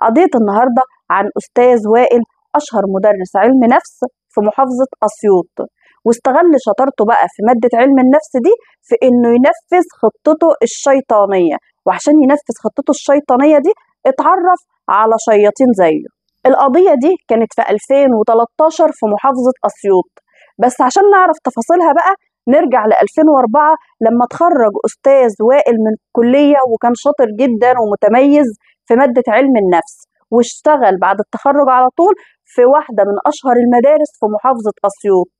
قضية النهاردة عن أستاذ وائل، أشهر مدرس علم نفس في محافظة أسيوط، واستغل شطارته بقى في مادة علم النفس دي في إنه ينفذ خطته الشيطانية. وعشان ينفذ خطته الشيطانية دي اتعرف على شياطين زيه. القضية دي كانت في 2013 في محافظة أسيوط، بس عشان نعرف تفاصيلها بقى نرجع ل 2004 لما اتخرج أستاذ وائل من الكلية، وكان شاطر جدا ومتميز في مادة علم النفس، واشتغل بعد التخرج على طول في واحدة من أشهر المدارس في محافظة أسيوط.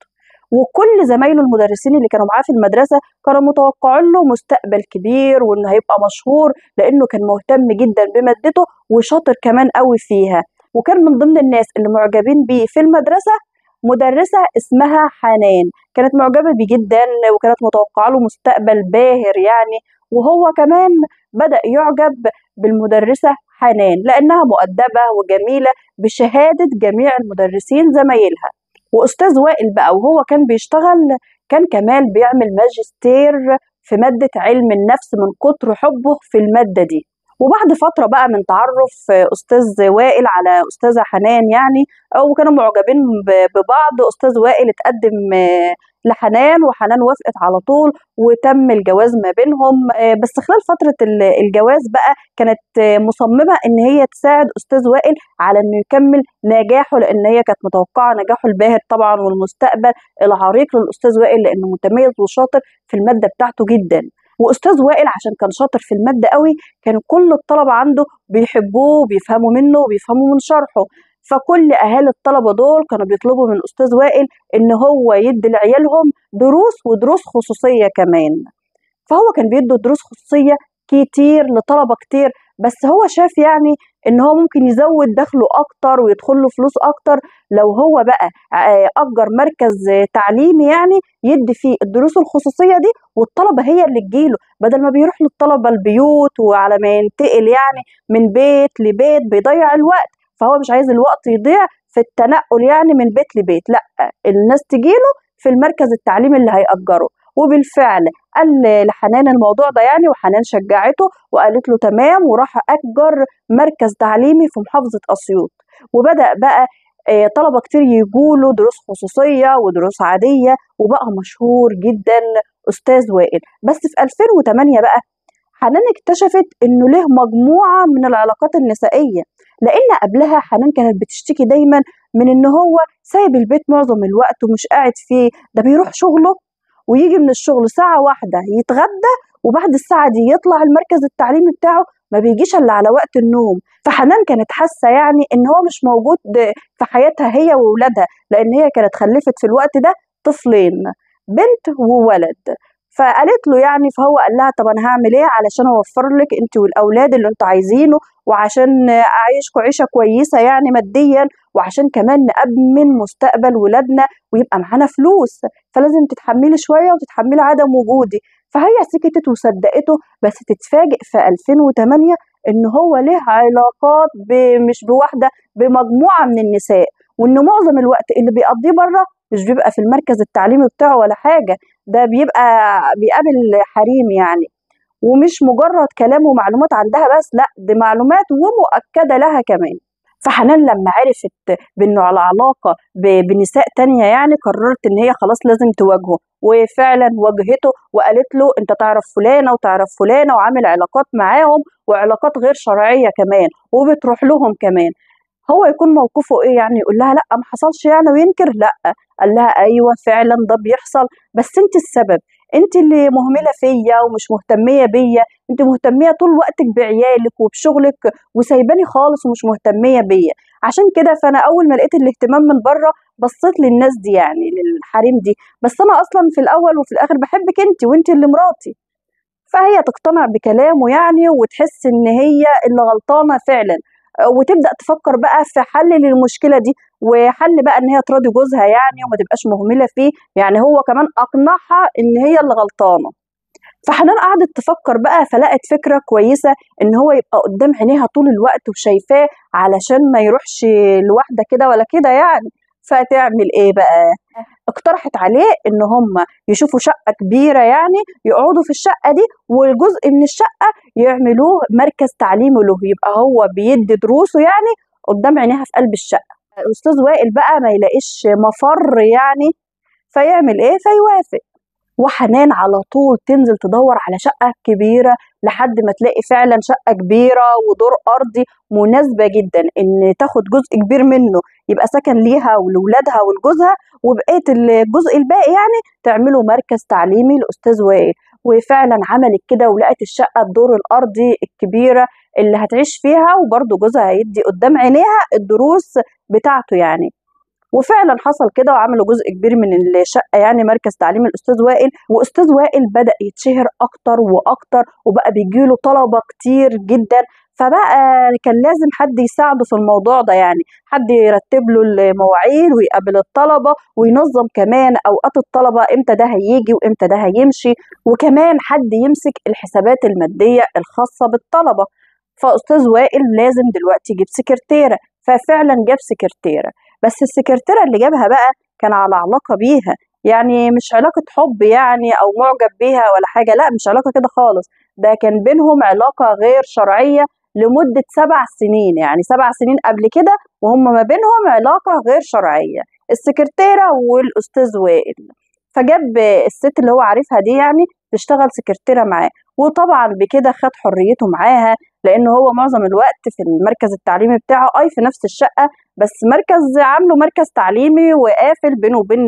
وكل زمايله المدرسين اللي كانوا معاه في المدرسة كانوا متوقعين له مستقبل كبير وإنه هيبقى مشهور، لأنه كان مهتم جدا بمادته وشاطر كمان قوي فيها. وكان من ضمن الناس اللي معجبين بيه في المدرسة مدرسة اسمها حنان، كانت معجبة بيه جدا وكانت متوقعة له مستقبل باهر يعني. وهو كمان بدأ يعجب بالمدرسة حنان لأنها مؤدبة وجميلة بشهادة جميع المدرسين زمايلها. وأستاذ وائل بقى وهو كان بيشتغل كان كمان بيعمل ماجستير في مادة علم النفس من كتر حبه في المادة دي. وبعد فترة بقى من تعرف أستاذ وائل على أستاذة حنان يعني، وكانوا معجبين ببعض، أستاذ وائل اتقدم لحنان وحنان وافقت على طول وتم الجواز ما بينهم. بس خلال فترة الجواز بقى كانت مصممة إن هي تساعد أستاذ وائل على إنه يكمل نجاحه، لأن هي كانت متوقعة نجاحه الباهر طبعا والمستقبل العريق للأستاذ وائل، لأنه متميز وشاطر في المادة بتاعته جدا. واستاذ وائل عشان كان شاطر في الماده قوي كان كل الطلبه عنده بيحبوه وبيفهموا منه وبيفهموا من شرحه. فكل اهالي الطلبه دول كانوا بيطلبوا من استاذ وائل ان هو يدي لعيالهم دروس ودروس خصوصيه كمان. فهو كان بيدي دروس خصوصيه كتير لطلبه كتير، بس هو شاف يعني ان هو ممكن يزود دخله اكتر ويدخل له فلوس اكتر لو هو بقى اجر مركز تعليمي يعني يدي فيه الدروس الخصوصيه دي، والطلبه هي اللي تجيله بدل ما بيروح للطلبه البيوت، وعلى ما ينتقل يعني من بيت لبيت بيضيع الوقت. فهو مش عايز الوقت يضيع في التنقل يعني من بيت لبيت، لا، الناس تجيله في المركز التعليمي اللي هيأجره. وبالفعل قال لحنان الموضوع ده يعني، وحنان شجعته وقالت له تمام، وراح أجر مركز تعليمي في محافظة أسيوط. وبدأ بقى طلبة كتير يجوله دروس خصوصية ودروس عادية، وبقى مشهور جدا أستاذ وائل. بس في 2008 بقى حنان اكتشفت إنه له مجموعة من العلاقات النسائية، لأن قبلها حنان كانت بتشتكي دايما من إن هو سايب البيت معظم الوقت ومش قاعد فيه، ده بيروح شغله ويجي من الشغل ساعة واحدة يتغدى، وبعد الساعة دي يطلع المركز التعليمي بتاعه ما بيجيش إلا على وقت النوم. فحنان كانت حاسة يعني إن هو مش موجود في حياتها هي وولادها، لأن هي كانت خلفت في الوقت ده طفلين، بنت وولد. فقالت له يعني، فهو قال لها طب انا هعمل ايه علشان اوفر لك انت والاولاد اللي انتوا عايزينه، وعشان اعيشكم عيشه كويسه يعني ماديا، وعشان كمان نأمن مستقبل ولادنا ويبقى معانا فلوس، فلازم تتحملي شويه وتتحملي عدم وجودي. فهي سكتت وصدقته، بس تتفاجئ في 2008 ان هو له علاقات مش بواحده، بمجموعه من النساء، وان معظم الوقت اللي بيقضيه بره مش بيبقى في المركز التعليمي بتاعه ولا حاجه، ده بيبقى بيقابل حريم يعني. ومش مجرد كلام ومعلومات عندها بس، لا، دي معلومات ومؤكدة لها كمان. فحنان لما عرفت بانه على علاقة بنساء تانية يعني قررت ان هي خلاص لازم تواجهه، وفعلا واجهته وقالت له انت تعرف فلانة وتعرف فلانة وعامل علاقات معاهم وعلاقات غير شرعية كمان وبتروح لهم كمان. هو يكون موقفه ايه يعني؟ يقول لها لا ما حصلش يعني وينكر؟ لا، قال لها ايوه فعلا ده بيحصل، بس انت السبب، انت اللي مهمله فيا ومش مهتميه بيا، انت مهتميه طول وقتك بعيالك وبشغلك وسايباني خالص ومش مهتميه بيا. عشان كده فانا اول ما لقيت الاهتمام من بره بصيت للناس دي يعني للحريم دي، بس انا اصلا في الاول وفي الاخر بحبك انت وانت اللي مراتي. فهي تقتنع بكلامه يعني وتحس ان هي اللي غلطانه فعلا، وتبدا تفكر بقى في حل للمشكله دي، وحل بقى ان هي تراضي جوزها يعني وما تبقاش مهمله فيه، يعني هو كمان اقنعها ان هي اللي غلطانه. فحنان قعدت تفكر بقى فلقت فكره كويسه ان هو يبقى قدام عينيها طول الوقت وشايفاه علشان ما يروحش لوحده كده ولا كده يعني. فتعمل ايه بقى؟ اقترحت عليه ان هم يشوفوا شقة كبيرة يعني يقعدوا في الشقة دي، والجزء من الشقة يعملوه مركز تعليمي له، يبقى هو بيدي دروسه يعني قدام عينيها في قلب الشقة. الأستاذ وائل بقى ما يلاقيش مفر يعني، فيعمل ايه؟ فيوافق. وحنان على طول تنزل تدور على شقة كبيرة لحد ما تلاقي فعلا شقة كبيرة ودور أرضي مناسبة جدا إن تاخد جزء كبير منه يبقى سكن ليها ولولادها ولجوزها، وبقية الجزء الباقي يعني تعمله مركز تعليمي لأستاذ وائل. وفعلا عملت كده ولقت الشقة الدور الأرضي الكبيرة اللي هتعيش فيها، وبرضه جوزها هيدي قدام عينيها الدروس بتاعته يعني. وفعلا حصل كده وعملوا جزء كبير من الشقة يعني مركز تعليم الأستاذ وائل. وأستاذ وائل بدأ يتشهر أكتر وأكتر، وبقى بيجيله طلبة كتير جدا، فبقى كان لازم حد يساعده في الموضوع ده يعني، حد يرتب له المواعيد ويقابل الطلبة وينظم كمان أوقات الطلبة إمتى ده هيجي وإمتى ده هيمشي، وكمان حد يمسك الحسابات المادية الخاصة بالطلبة. فأستاذ وائل لازم دلوقتي يجيب سكرتيرة، ففعلا جاب سكرتيرة. بس السكرتيرة اللي جابها بقى كان على علاقة بيها، يعني مش علاقة حب يعني أو معجب بيها ولا حاجة، لا مش علاقة كده خالص، ده كان بينهم علاقة غير شرعية لمدة 7 سنين، يعني 7 سنين قبل كده وهم ما بينهم علاقة غير شرعية، السكرتيرة والأستاذ وائل. فجاب الست اللي هو عارفها دي يعني تشتغل سكرتيرة معاه، وطبعا بكده خد حريته معاها، لأنه هو معظم الوقت في المركز التعليمي بتاعه أي في نفس الشقة، بس مركز عامله مركز تعليمي وقافل بينه وبين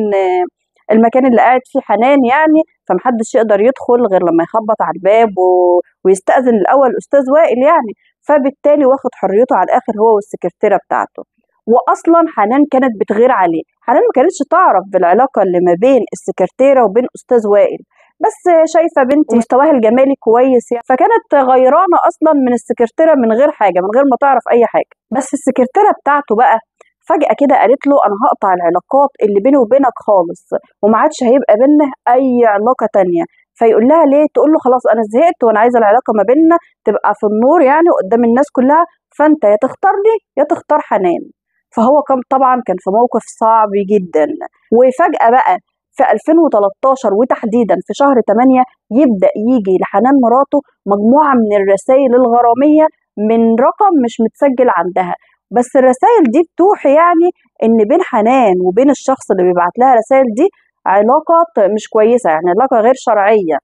المكان اللي قاعد فيه حنان يعني، فمحدش يقدر يدخل غير لما يخبط على الباب ويستأذن الأول الأستاذ وائل يعني. فبالتالي واخد حريته على الآخر هو والسكرتيرة بتاعته. وأصلا حنان كانت بتغير عليه، حنان ما كانتش تعرف بالعلاقة اللي ما بين السكرتيرة وبين أستاذ وائل، بس شايفة بنت مستواها الجمالي كويس يعني، فكانت غيرانة أصلا من السكرتيرة من غير حاجة، من غير ما تعرف أي حاجة. بس السكرتيرة بتاعته بقى فجأة كده قالت له أنا هقطع العلاقات اللي بيني وبينك خالص، وما عادش هيبقى بينا أي علاقة تانية. فيقول لها ليه؟ تقول له خلاص أنا زهقت وأنا عايزة العلاقة ما بيننا تبقى في النور يعني قدام الناس كلها، فأنت يا تختارني يا تختار حنان. فهو كان طبعا كان في موقف صعب جدا. وفجأة بقى في 2013 وتحديدا في شهر 8 يبدأ يجي لحنان مراته مجموعة من الرسائل الغرامية من رقم مش متسجل عندها، بس الرسائل دي بتوحي يعني ان بين حنان وبين الشخص اللي بيبعت لها رسائل دي علاقة مش كويسة، يعني علاقة غير شرعية.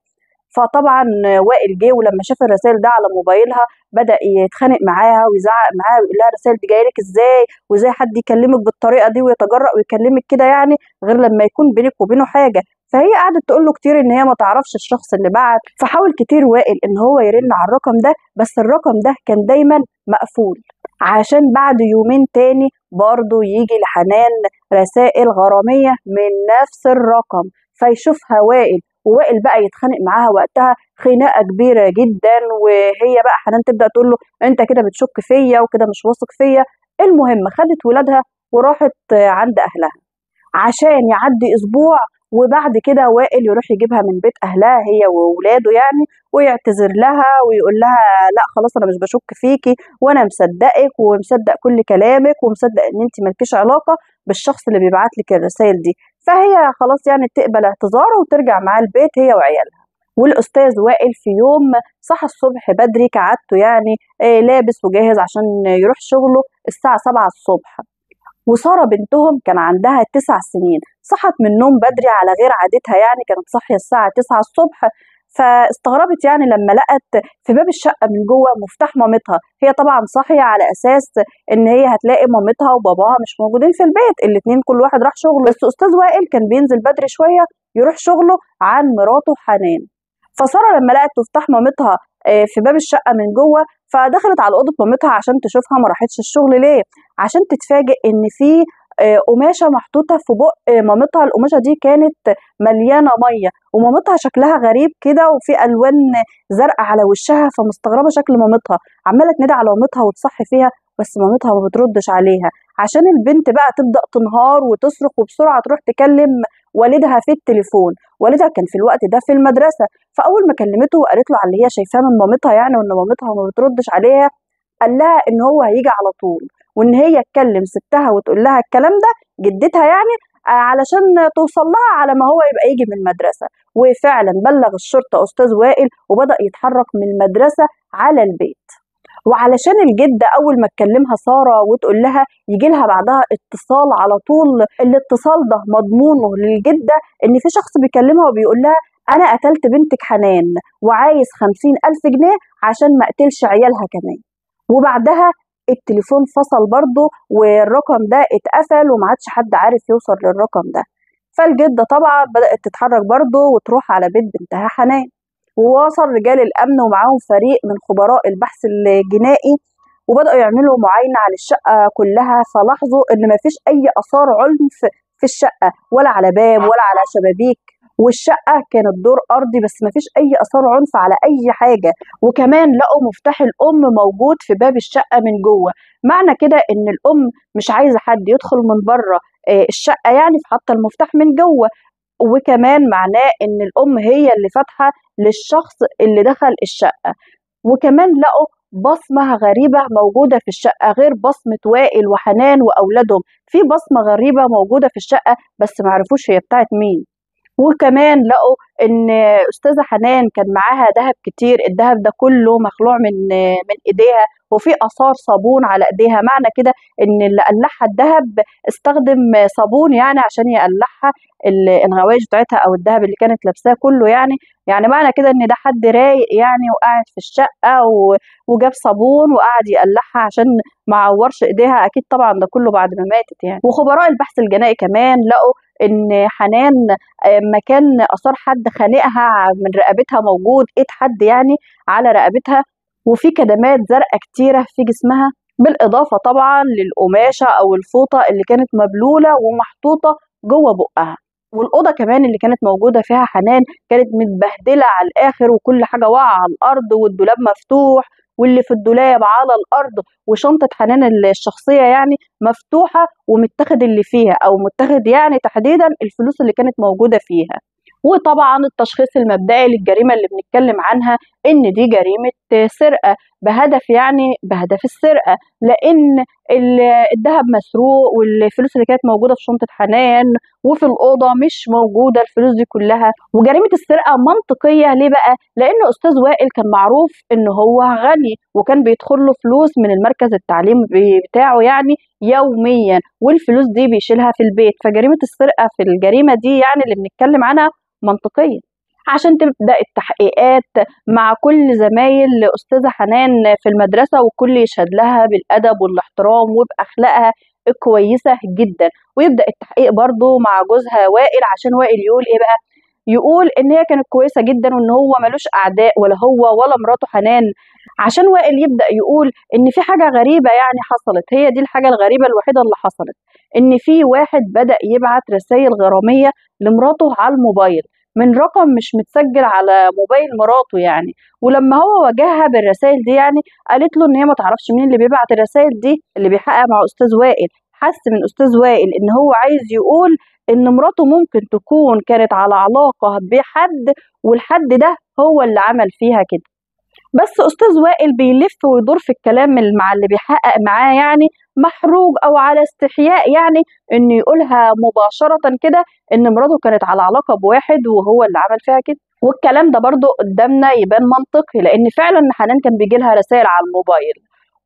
فطبعا وائل جه ولما شاف الرسائل ده على موبايلها بدأ يتخانق معاها ويزعق معاها ويقول لها الرسائل دي جايه لك ازاي، وازاي حد يكلمك بالطريقه دي ويتجرأ ويكلمك كده يعني غير لما يكون بينك وبينه حاجه. فهي قعدت تقول له كتير ان هي ما تعرفش الشخص اللي بعت، فحاول كتير وائل ان هو يرن على الرقم ده، بس الرقم ده كان دايما مقفول، عشان بعد يومين تاني برضه يجي لحنان رسائل غراميه من نفس الرقم، فيشوفها وائل، ووائل بقى يتخانق معاها وقتها خناقه كبيره جدا، وهي بقى حنان تبدا تقول له انت كده بتشك فيا وكده مش واثق فيا. المهم خدت ولادها وراحت عند اهلها عشان يعدي اسبوع، وبعد كده وائل يروح يجيبها من بيت اهلها هي وولاده يعني، ويعتذر لها ويقول لها لا خلاص انا مش بشك فيكي وانا مصدقك ومصدق كل كلامك ومصدق ان انت مالكيش علاقه بالشخص اللي بيبعت لك الرسائل دي. فهي خلاص يعني تقبل اعتذاره وترجع معاه البيت هي وعيالها. والاستاذ وائل في يوم صحى الصبح بدري كعادته يعني لابس وجاهز عشان يروح شغله الساعه 7 الصبح. وسارة بنتهم كان عندها 9 سنين، صحت من النوم بدري على غير عادتها يعني، كانت صاحية الساعة 9 الصبح. فاستغربت يعني لما لقت في باب الشقة من جوه مفتاح مامتها، هي طبعا صاحية على أساس إن هي هتلاقي مامتها وباباها مش موجودين في البيت، الاتنين كل واحد راح شغله، بس أستاذ وائل كان بينزل بدري شوية يروح شغله عن مراته حنان. فسارة لما لقت مفتاح مامتها في باب الشقة من جوه، فدخلت على أوضة مامتها عشان تشوفها ما راحتش الشغل ليه، عشان تتفاجئ إن في قماشة محطوطة في بق مامتها، القماشة دي كانت مليانة مية، ومامتها شكلها غريب كده وفي ألوان زرقاء على وشها، فمستغربة شكل مامتها، عمالة تنادي على مامتها وتصحي فيها، بس مامتها ما بتردش عليها، عشان البنت بقى تبدأ تنهار وتصرخ وبسرعة تروح تكلم والدها في التليفون. والدها كان في الوقت ده في المدرسة، فأول ما كلمته وقالت له على اللي هي شايفاه من مامتها يعني وإن مامتها ما بتردش عليها، قال لها إن هو هيجي على طول، وإن هي تكلم ستها وتقول لها الكلام ده جدتها يعني علشان توصل لها على ما هو يبقى يجي من المدرسة. وفعلا بلغ الشرطة أستاذ وائل وبدأ يتحرك من المدرسة على البيت. وعلشان الجدة أول ما تكلمها سارة وتقول لها يجي لها بعدها اتصال على طول، الاتصال ده مضمونه للجدة إن في شخص بيكلمها وبيقول لها أنا قتلت بنتك حنان وعايز 50,000 جنيه عشان ما قتلش عيالها كمان. وبعدها التليفون فصل برضه والرقم ده اتقفل ومعادش حد عارف يوصل للرقم ده. فالجدة طبعا بدأت تتحرك برضه وتروح على بيت بنتها حنان، ووصل رجال الأمن ومعاهم فريق من خبراء البحث الجنائي وبدأوا يعملوا معاينة على الشقة كلها. فلاحظوا إن مفيش أي آثار عنف في الشقة، ولا على باب ولا على شبابيك، والشقة كانت دور أرضي بس مفيش أي آثار عنف على أي حاجة. وكمان لقوا مفتاح الأم موجود في باب الشقة من جوه، معنى كده إن الأم مش عايزة حد يدخل من بره الشقة يعني، فحاطة المفتاح من جوه. وكمان معناه إن الأم هي اللي فاتحة للشخص اللي دخل الشقة. وكمان لقوا بصمة غريبة موجودة في الشقة غير بصمة وائل وحنان وأولادهم، في بصمة غريبة موجودة في الشقة بس معرفوش هي بتاعت مين. وكمان لقوا ان استاذه حنان كان معاها ذهب كتير، الذهب ده كله مخلوع من ايديها وفي اثار صابون على ايديها، معنى كده ان اللي قلعها الذهب استخدم صابون يعني عشان يقلعها الغوايش بتاعتها او الذهب اللي كانت لابساه كله يعني معنى كده ان ده حد رايق يعني وقاعد في الشقه وجاب صابون وقعد يقلعها عشان ما عورش ايديها، اكيد طبعا ده كله بعد ما ماتت يعني. وخبراء البحث الجنائي كمان لقوا ان حنان مكان اثار حد خانقها من رقبتها موجود، ايد حد يعني على رقبتها، وفي كدمات زرقاء كتيره في جسمها، بالاضافه طبعا للقماشه او الفوطه اللي كانت مبلوله ومحطوطه جوه بقها. والاوضه كمان اللي كانت موجوده فيها حنان كانت متبهدله على الاخر وكل حاجه واقعه على الارض والدولاب مفتوح واللي في الدولاب على الارض، وشنطه حنان الشخصيه يعني مفتوحه ومتاخد اللي فيها او متاخد يعني تحديدا الفلوس اللي كانت موجوده فيها. وطبعا التشخيص المبدئي للجريمه اللي بنتكلم عنها ان دي جريمه سرقه بهدف السرقه، لان الذهب مسروق والفلوس اللي كانت موجوده في شنطه حنان وفي الاوضه مش موجوده الفلوس دي كلها. وجريمه السرقه منطقيه ليه بقى؟ لان استاذ وائل كان معروف ان هو غني وكان بيدخل له فلوس من المركز التعليمي بتاعه يعني يوميا، والفلوس دي بيشيلها في البيت، فجريمه السرقه في الجريمه دي يعني اللي بنتكلم عنها منطقيه. عشان تبدأ التحقيقات مع كل زمايل أستاذة حنان في المدرسة وكل يشهد لها بالأدب والاحترام وبأخلاقها الكويسة جدا، ويبدأ التحقيق برضو مع جوزها وائل عشان وائل يقول إيه بقى؟ يقول إن هي كانت كويسة جدا وإن هو ملوش أعداء ولا هو ولا مراته حنان، عشان وائل يبدأ يقول إن في حاجة غريبة يعني حصلت، هي دي الحاجة الغريبة الوحيدة اللي حصلت، إن في واحد بدأ يبعت رسائل غرامية لمراته على الموبايل من رقم مش متسجل على موبايل مراته يعني. ولما هو واجهها بالرسائل دي يعني قالت له ان هي ما تعرفش مين اللي بيبعت الرسائل دي، اللي بيحقق مع استاذ وائل حس من استاذ وائل ان هو عايز يقول ان مراته ممكن تكون كانت على علاقة بحد والحد ده هو اللي عمل فيها كده. بس أستاذ وائل بيلف ويدور في الكلام مع اللي بيحقق معاه يعني محروج أو على استحياء يعني إنه يقولها مباشرة كده إن مراته كانت على علاقة بواحد وهو اللي عمل فيها كده. والكلام ده برضو قدامنا يبان منطقي لأن فعلا حنان كان بيجيلها رسائل على الموبايل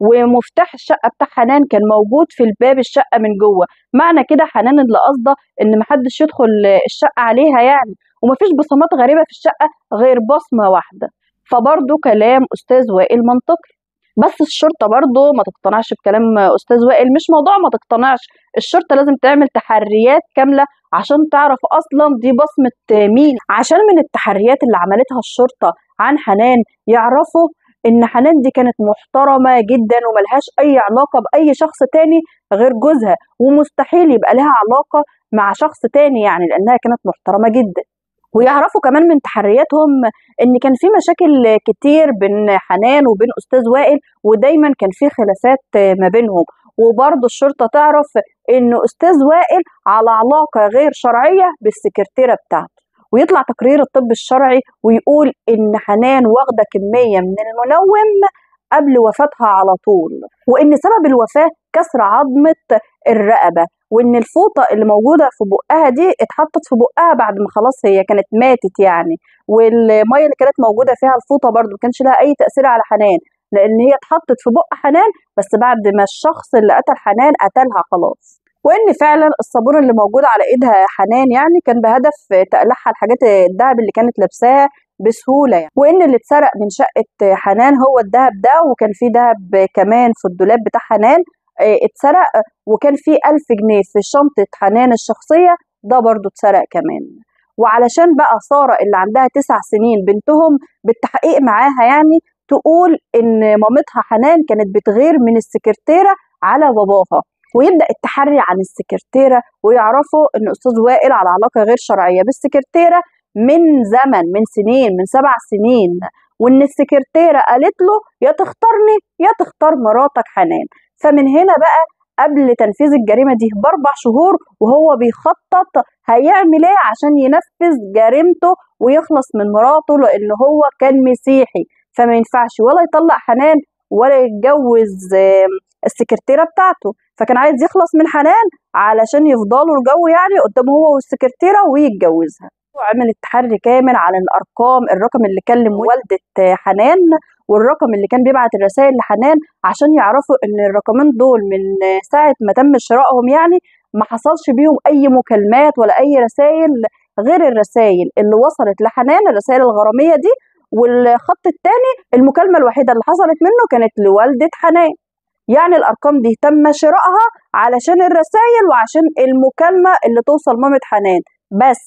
ومفتاح الشقة بتاع حنان كان موجود في الباب الشقة من جوه، معنى كده حنان اللي قصده إن محدش يدخل الشقة عليها يعني، ومفيش بصمات غريبة في الشقة غير بصمة واحدة. فبرضه كلام أستاذ وائل منطقي، بس الشرطة برضه ما تقتنعش بكلام أستاذ وائل، مش موضوع ما تقتنعش، الشرطة لازم تعمل تحريات كاملة عشان تعرف أصلا دي بصمة مين، عشان من التحريات اللي عملتها الشرطة عن حنان يعرفوا إن حنان دي كانت محترمة جدا وملهاش أي علاقة بأي شخص تاني غير جوزها، ومستحيل يبقى لها علاقة مع شخص تاني يعني لأنها كانت محترمة جدا. ويعرفوا كمان من تحرياتهم ان كان في مشاكل كتير بين حنان وبين استاذ وائل ودايما كان في خلافات ما بينهم، وبرضه الشرطه تعرف ان استاذ وائل على علاقه غير شرعيه بالسكرتيره بتاعته، ويطلع تقرير الطب الشرعي ويقول ان حنان واخده كميه من المنوم قبل وفاتها على طول، وان سبب الوفاه كسر عظمه الرقبه، وان الفوطه اللي موجوده في بقها دي اتحطت في بقها بعد ما خلاص هي كانت ماتت يعني، والميه اللي كانت موجوده فيها الفوطه برضو ما كانش لها اي تاثير على حنان، لان هي اتحطت في بق حنان بس بعد ما الشخص اللي قتل حنان قتلها خلاص. وان فعلا الصابون اللي موجود على ايدها حنان يعني كان بهدف تقلعها الحاجات الذهب اللي كانت لابساها بسهوله يعني. وان اللي اتسرق من شقه حنان هو الذهب ده، وكان في ذهب كمان في الدولاب بتاع حنان اتسرق، وكان في 1000 جنيه في شنطه حنان الشخصيه ده برضو اتسرق كمان. وعلشان بقى ساره اللي عندها 9 سنين بنتهم بالتحقيق معاها يعني تقول ان مامتها حنان كانت بتغير من السكرتيره على باباها، ويبدا التحري عن السكرتيره ويعرفوا ان استاذ وائل على علاقه غير شرعيه بالسكرتيره من زمن، من سنين، من 7 سنين، وان السكرتيره قالت له يا تختارني يا تختار مراتك حنان. فمن هنا بقى قبل تنفيذ الجريمه دي ب4 شهور وهو بيخطط هيعمل ايه عشان ينفذ جريمته ويخلص من مراته، لان هو كان مسيحي فما ينفعش ولا يطلق حنان ولا يتجوز السكرتيره بتاعته، فكان عايز يخلص من حنان علشان يفضلوا الجو يعني قدامه هو والسكرتيره ويتجوزها. وعمل التحري كامل على الارقام، الرقم اللي كلم والده حنان والرقم اللي كان بيبعت الرسائل لحنان، عشان يعرفوا ان الرقمين دول من ساعه ما تم شرائهم يعني ما حصلش بيهم اي مكالمات ولا اي رسائل غير الرسائل اللي وصلت لحنان، الرسائل الغراميه دي، والخط الثاني المكالمه الوحيده اللي حصلت منه كانت لوالده حنان. يعني الارقام دي تم شرائها علشان الرسائل وعشان المكالمه اللي توصل مامة حنان بس.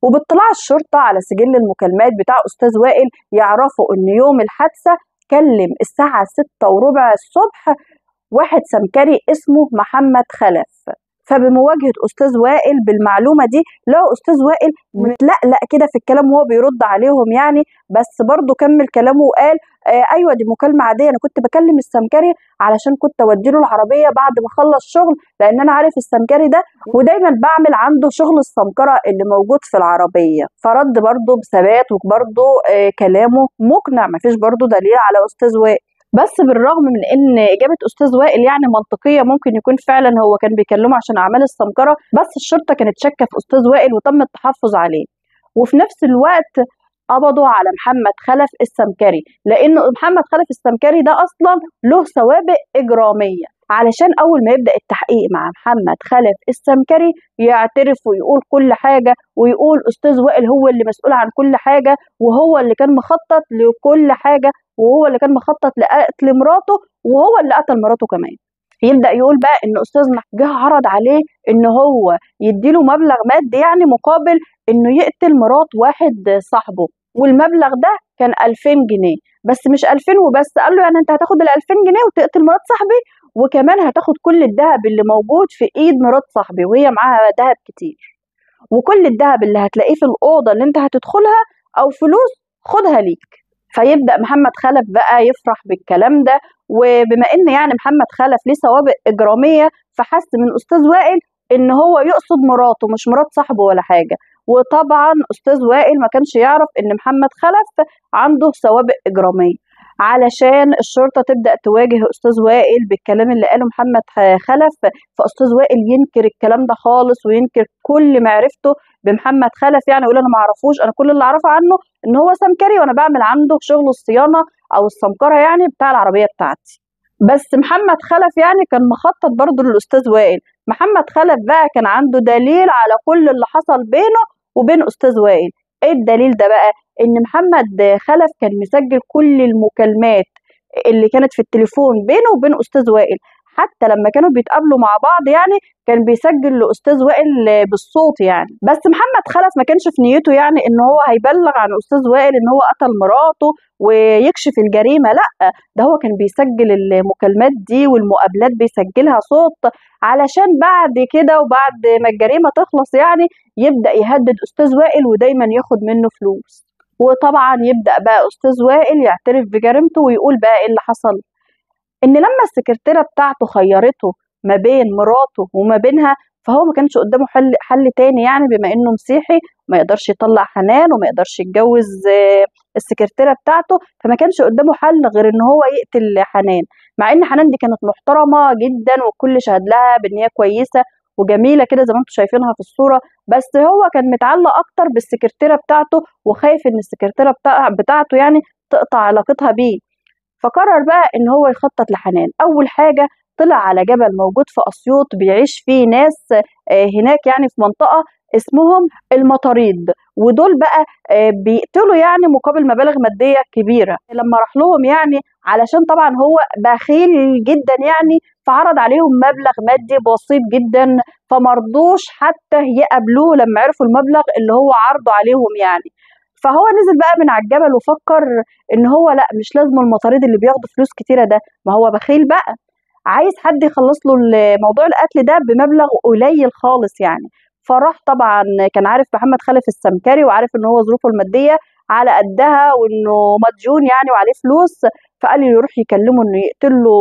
وباطلاع الشرطه على سجل المكالمات بتاع استاذ وائل يعرفوا ان يوم الحادثه كلم الساعه 6:15 الصبح واحد سمكري اسمه محمد خلف. فبمواجهه استاذ وائل بالمعلومه دي لقوا استاذ وائل متلقلق كده في الكلام وهو بيرد عليهم يعني، بس برضه كمل كلامه وقال ايوه دي مكالمه عاديه، انا كنت بكلم السمكري علشان كنت اودي له العربيه بعد ما اخلص شغل، لان انا عارف السمكري ده ودايما بعمل عنده شغل السمكره اللي موجود في العربيه. فرد برضه بثبات وبرضه كلامه مقنع، مفيش برضه دليل على استاذ وائل. بس بالرغم من ان اجابه استاذ وائل يعني منطقيه، ممكن يكون فعلا هو كان بيكلمه عشان اعمال السمكره، بس الشرطه كانت شاكه في استاذ وائل وتم التحفظ عليه. وفي نفس الوقت قبضوا على محمد خلف السمكري، لان محمد خلف السمكري ده اصلا له سوابق اجراميه، علشان اول ما يبدا التحقيق مع محمد خلف السمكري يعترف ويقول كل حاجه، ويقول استاذ وائل هو اللي مسؤول عن كل حاجه، وهو اللي كان مخطط لكل حاجه، وهو اللي كان مخطط لقتل مراته، وهو اللي قتل مراته كمان. يبدا يقول بقى ان استاذ جه عرض عليه ان هو يديله مبلغ مادي يعني مقابل انه يقتل مرات واحد صاحبه، والمبلغ ده كان 2000 جنيه، بس مش 2000 وبس، قال له يعني انت هتاخد ال 2000 جنيه وتقتل مرات صاحبي، وكمان هتاخد كل الذهب اللي موجود في ايد مرات صاحبي وهي معاها ذهب كتير، وكل الذهب اللي هتلاقيه في الاوضه اللي انت هتدخلها او فلوس خدها ليك. فيبدا محمد خلف بقى يفرح بالكلام ده، وبما ان يعني محمد خلف ليه سوابق اجراميه فحس من استاذ وائل ان هو يقصد مراته مش مرات صاحبه ولا حاجه. وطبعا استاذ وائل ما كانش يعرف ان محمد خلف عنده سوابق اجراميه، علشان الشرطه تبدا تواجه استاذ وائل بالكلام اللي قاله محمد خلف. فاستاذ وائل ينكر الكلام ده خالص وينكر كل معرفته بمحمد خلف، يعني يقول انا ما اعرفوش، انا كل اللي اعرفه عنه ان هو سمكري وانا بعمل عنده شغل الصيانه او السمكره يعني بتاع العربيه بتاعتي. بس محمد خلف يعني كان مخطط برضه للاستاذ وائل. محمد خلف بقى كان عنده دليل على كل اللي حصل بينه وبين استاذ وائل. ايه الدليل ده بقى؟ ان محمد خلف كان مسجل كل المكالمات اللي كانت في التليفون بينه وبين استاذ وائل، حتى لما كانوا بيتقابلوا مع بعض يعني كان بيسجل لاستاذ وائل بالصوت يعني. بس محمد خلف ما كانش في نيته يعني ان هو هيبلغ عن استاذ وائل ان هو قتل مراته ويكشف الجريمه، لا، ده هو كان بيسجل المكالمات دي والمقابلات بيسجلها صوت، علشان بعد كده وبعد ما الجريمه تخلص يعني يبدا يهدد استاذ وائل ودايما ياخد منه فلوس. وطبعا يبدا بقى استاذ وائل يعترف بجريمته ويقول بقى ايه اللي حصل. ان لما السكرتيره بتاعته خيرته ما بين مراته وما بينها، فهو ما كانش قدامه حل تاني يعني، بما انه مسيحي ما يقدرش يطلع حنان وما يقدرش يتجوز السكرتيره بتاعته، فما كانش قدامه حل غير ان هو يقتل حنان، مع ان حنان دي كانت محترمه جدا والكل شهد لها بان هي كويسه وجميله كده زي ما انتم شايفينها في الصوره، بس هو كان متعلق اكتر بالسكرتيره بتاعته وخايف ان السكرتيره بتاعته يعني تقطع علاقتها بيه. فقرر بقى ان هو يخطط لحنان. اول حاجه طلع على جبل موجود في اسيوط بيعيش فيه ناس هناك يعني في منطقه اسمهم المطاريد، ودول بقى بيقتلوا يعني مقابل مبالغ ماديه كبيره. لما راح لهم يعني علشان طبعا هو بخيل جدا يعني، فعرض عليهم مبلغ مادي بسيط جدا، فمرضوش حتى يقابلوه لما عرفوا المبلغ اللي هو عرضه عليهم يعني. فهو نزل بقى من على الجبل وفكر ان هو لا، مش لازم المطاريد اللي بياخدوا فلوس كتيره ده، ما هو بخيل بقى، عايز حد يخلص له موضوع القتل ده بمبلغ قليل خالص يعني. فراح طبعا، كان عارف محمد خلف السمكري وعارف ان هو ظروفه الماديه على قدها وانه مديون يعني وعليه فلوس، فقال لي يروح يكلمه انه يقتل له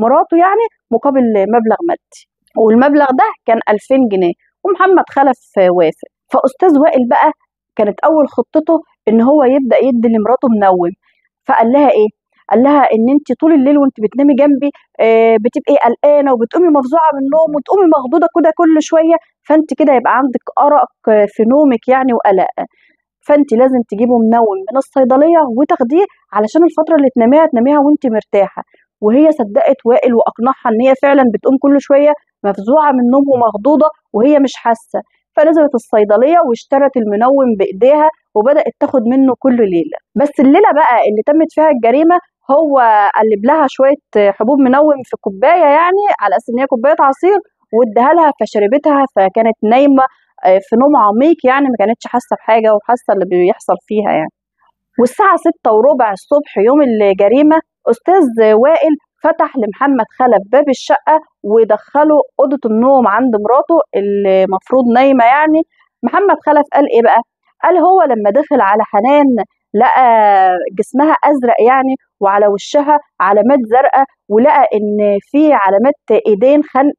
مراته يعني مقابل مبلغ مادي، والمبلغ ده كان 2000 جنيه، ومحمد خلف وافق. فاستاذ وائل بقى كانت اول خطته ان هو يبدا يدي لمراته منوم. فقال لها ايه؟ قال لها ان انت طول الليل وانت بتنامي جنبي بتبقي قلقانه وبتقومي مفزوعه من النوم وتقومي مخضوضه كده كل شويه، فانت كده يبقى عندك ارق في نومك يعني وقلق، فانت لازم تجيبه منوم من الصيدليه وتاخديه علشان الفتره اللي تناميها وانت مرتاحه. وهي صدقت وائل واقنعها ان هي فعلا بتقوم كل شويه مفزوعه من النوم ومخضوضه وهي مش حاسه. فنزلت الصيدليه واشترت المنوم بايديها وبدات تاخد منه كل ليله. بس الليله بقى اللي تمت فيها الجريمه، هو قلب لها شويه حبوب منوم في كوبايه يعني على اساس ان هي كوبايه عصير، واداها لها فشربتها، فكانت نايمه في نوم عميق يعني، ما كانتش حاسه بحاجه وحاسه اللي بيحصل فيها يعني. والساعه 6:15 الصبح يوم الجريمه، استاذ وائل فتح لمحمد خلف باب الشقه ودخله اوضه النوم عند مراته اللي مفروض نايمه يعني. محمد خلف قال ايه بقى؟ قال هو لما دخل على حنان لقى جسمها ازرق يعني، وعلى وشها علامات زرقاء، ولقى ان في علامات ايدين خنق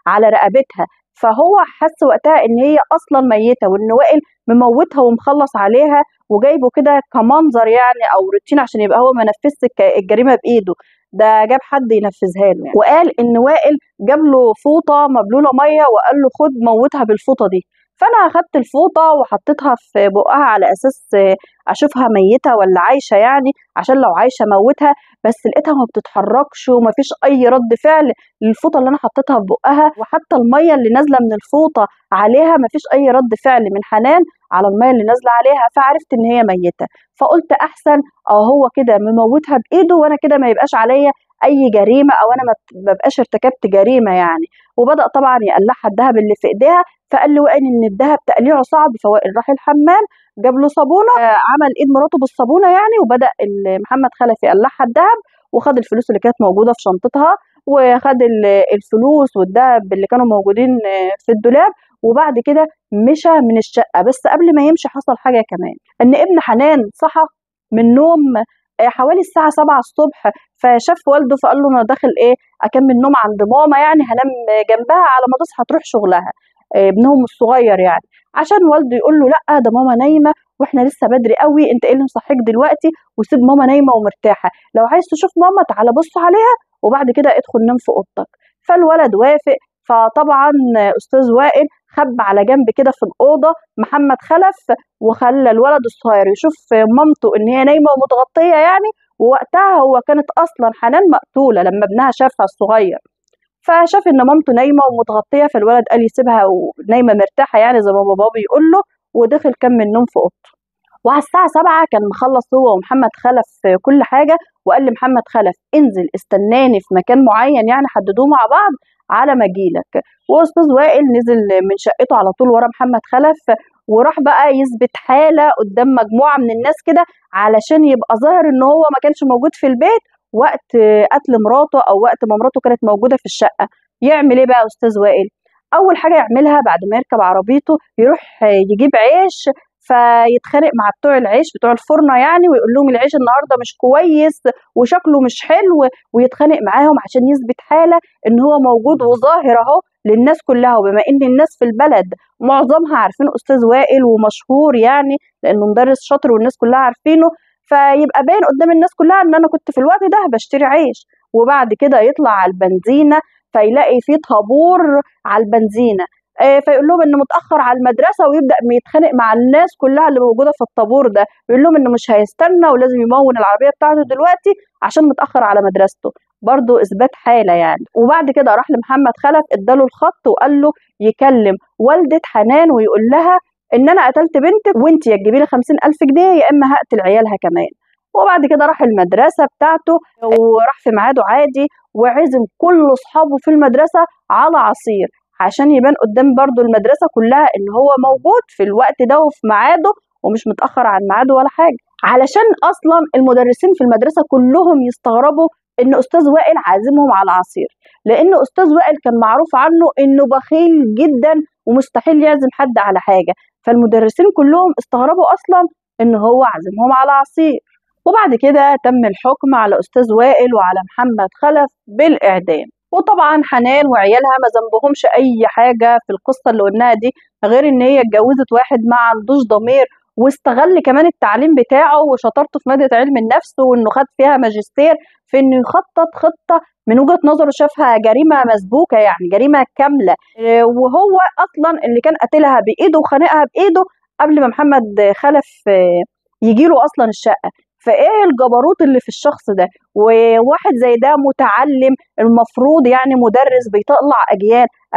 على رقبتها. فهو حس وقتها ان هي اصلا ميته، وان وائل مموتها ومخلص عليها وجايبه كده كمنظر يعني او روتين عشان يبقى هو ما نفذش الجريمه بايده، ده جاب حد ينفذها له يعني. وقال ان وائل جاب له فوطه مبلوله ميه وقال له خد موتها بالفوطه دي. فانا اخدت الفوطه وحطيتها في بقها على اساس اشوفها ميته ولا عايشه يعني، عشان لو عايشه موتها، بس لقيتها ما بتتحركش ومفيش اي رد فعل للفوطه اللي انا حطيتها في بقها، وحتى الميه اللي نازله من الفوطه عليها مفيش اي رد فعل من حنان على الميه اللي نازله عليها، فعرفت ان هي ميته. فقلت احسن هو كده مموتها بايده وانا كده ما يبقاش عليا اي جريمه، او انا ما بقاش ارتكبت جريمه يعني. وبدا طبعا يقلعها الذهب اللي في ايديها، فقال له وائل ان الذهب تقليعه صعب، فوائل راح الحمام جاب له صابونه عمل ايد مراته بالصابونه يعني، وبدا محمد خلف يقلعها الذهب، وخد الفلوس اللي كانت موجوده في شنطتها، وخد الفلوس والذهب اللي كانوا موجودين في الدولاب، وبعد كده مشى من الشقه. بس قبل ما يمشي حصل حاجه كمان، ان ابن حنان صحى من نوم حوالي الساعه 7 الصبح، فشاف والده فقال له انا داخل ايه اكمل نوم عند ماما يعني، هنام جنبها على ما تصحى تروح شغلها، ابنهم الصغير يعني، عشان والده يقول له لا ده ماما نايمه واحنا لسه بدري قوي، انت ايه اللي مصحيك دلوقتي؟ وسيب ماما نايمه ومرتاحه، لو عايز تشوف ماما تعالى بص عليها وبعد كده ادخل نام في اوضتك. فالولد وافق. فطبعا استاذ وائل خب على جنب كده في الاوضه محمد خلف، وخلى الولد الصغير يشوف مامته ان هي نايمه ومتغطيه يعني، ووقتها هو كانت اصلا حنان مقتوله لما ابنها شافها الصغير، فشاف ان مامته نايمه ومتغطيه، فالولد قال يسيبها ونايمه مرتاحه يعني زي ما باباه بيقول له، ودخل كمل نوم في اوضته. وعلى الساعة 7 كان مخلص هو ومحمد خلف كل حاجة، وقال لمحمد خلف انزل استناني في مكان معين يعني حددوه مع بعض على ما اجيلك. واستاذ وائل نزل من شقته على طول ورا محمد خلف، وراح بقى يثبت حالة قدام مجموعة من الناس كده علشان يبقى ظاهر ان هو ما كانش موجود في البيت وقت قتل مراته او وقت ما مراته كانت موجودة في الشقة. يعمل ايه بقى استاذ وائل؟ اول حاجة يعملها بعد ما يركب عربيته يروح يجيب عيش، فيتخانق مع بتوع العيش بتوع الفرنة يعني، ويقول لهم العيش النهارده مش كويس وشكله مش حلو، ويتخانق معاهم عشان يثبت حالة ان هو موجود وظاهر اهو للناس كلها. وبما ان الناس في البلد معظمها عارفين استاذ وائل ومشهور يعني لانه مدرس شاطر والناس كلها عارفينه، فيبقى باين قدام الناس كلها ان انا كنت في الوقت ده بشتري عيش. وبعد كده يطلع على البنزينة فيلاقي فيه طابور على البنزينة، فيقول لهم انه متاخر على المدرسه، ويبدا يتخانق مع الناس كلها اللي موجوده في الطابور ده، يقول لهم انه مش هيستنى ولازم يمون العربيه بتاعته دلوقتي عشان متاخر على مدرسته. برضه اثبات حاله يعني. وبعد كده راح لمحمد خلف اداله الخط وقال له يكلم والده حنان ويقول لها ان انا قتلت بنتك وانت يا تجيبي لي 50,000 جنيه يا اما هقتل عيالها كمان. وبعد كده راح المدرسه بتاعته وراح في ميعاده عادي، وعزم كل اصحابه في المدرسه على عصير عشان يبان قدام برضو المدرسة كلها ان هو موجود في الوقت ده وفي ميعاده ومش متأخر عن ميعاده ولا حاجة، علشان اصلا المدرسين في المدرسة كلهم يستغربوا ان استاذ وائل عازمهم على عصير، لان استاذ وائل كان معروف عنه انه بخيل جدا ومستحيل يعزم حد على حاجة، فالمدرسين كلهم استغربوا اصلا ان هو عازمهم على عصير. وبعد كده تم الحكم على استاذ وائل وعلى محمد خلف بالاعدام. وطبعا حنان وعيالها ما ذنبهمش اي حاجه في القصه اللي قلناها دي، غير ان هي اتجوزت واحد ما عندوش ضمير، واستغل كمان التعليم بتاعه وشطارته في ماده علم النفس، وانه خد فيها ماجستير في انه يخطط خطه من وجهه نظره شافها جريمه مسبوكه، يعني جريمه كامله، وهو اصلا اللي كان قاتلها بايده وخانقها بايده قبل ما محمد خلف يجيله اصلا الشقه. فايه الجبروت اللي في الشخص ده؟ وواحد زي ده متعلم، المفروض يعني مدرس بيطلع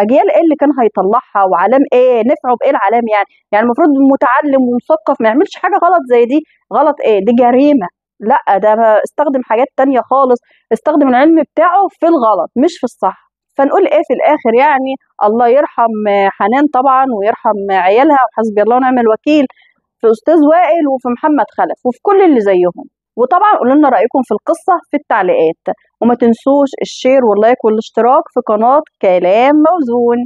اجيال ايه اللي كان هيطلعها وعلام ايه نفعه بايه العلام يعني المفروض متعلم ومثقف ما يعملش حاجه غلط زي دي. غلط ايه؟ دي جريمه. لا ده استخدم حاجات تانية خالص، استخدم العلم بتاعه في الغلط مش في الصح. فنقول ايه في الاخر؟ يعني الله يرحم حنان طبعا ويرحم عيالها، وحسبي الله ونعم الوكيل في استاذ وائل وفي محمد خلف وفي كل اللي زيهم. وطبعا قولوا لنا رايكم في القصه في التعليقات، وما تنسوش الشير واللايك والاشتراك في قناه كلام موزون.